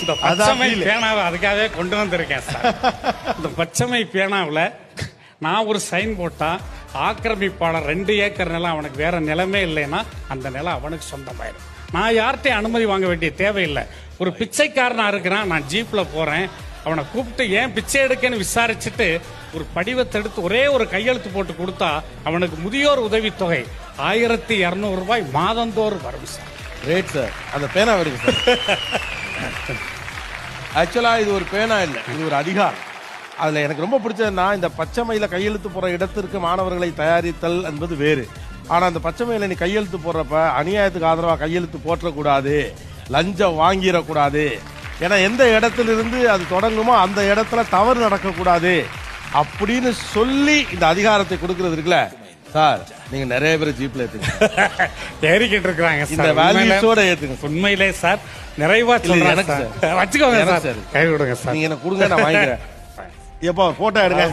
இந்த பச்சைமை பேனாவை அதுக்காகவே கொண்டு வந்திருக்கேன் சார். இந்த பச்சைமை பேனாவில் நான் ஒரு சைன் போட்டா ஆக்கிரமிப்பாளர் 2 ஏக்கர் நிலம் அவனுக்கு வேற நிலமே இல்லைன்னா அந்த நிலம் அவனுக்கு சொந்தமாயிடும். நான் யார்கிட்டையும் அனுமதி வாங்க வேண்டிய தேவையில்லை. ஒரு பிச்சைக்காரனா இருக்கிறான், நான் ஜீப்ல போறேன், அவனை கூப்பிட்டு ஏன் பிச்சை எடுக்கன்னு விசாரிச்சுட்டு ஒரு படிவத்தை எடுத்து ஒரே ஒரு கையெழுத்து போட்டு கொடுத்தா அவனுக்கு முதியோர் உதவித்தொகை 1200 ரூபாய் மாதந்தோறும் வரும் சார். ரேட் சார், அந்த பேனா வருது சார். ஆக்சுவலா இது ஒரு பேனா இல்லை, இது ஒரு அதிகாரம். அதுல எனக்கு ரொம்ப பிடிச்சதுன்னா இந்த பச்சைமையில கையெழுத்து போற இடத்திற்கு மாணவர்களை தயாரித்தல் என்பது வேறு. ஆனா அந்த பச்சைமையில நீ கையெழுத்து போடுறப்ப அநியாயத்துக்கு ஆதரவா கையெழுத்து போற்றக்கூடாது, லஞ்சம் வாங்கிடக்கூடாது, ஏன்னா எந்த இடத்துல இருந்து அது தொடங்குமோ அந்த இடத்துல தவறு நடக்கக்கூடாது அப்படின்னு சொல்லி இந்த அதிகாரத்தை கொடுக்கறது இருக்குல்ல சார். நீங்க நிறைய பேர் ஜீப்ல ஏறிக்கிட்டு இருக்காங்க. இந்த வேல்யூஸோட ஏத்துங்க. உண்மையிலே சார் நிறைவா எனக்கு வச்சுக்கோங்க சார், கை கொடுங்க சார். நீங்க என்ன கொடுங்க, நான் வாங்கிக்கிறேன். எப்போ போட்டோ எடுங்க.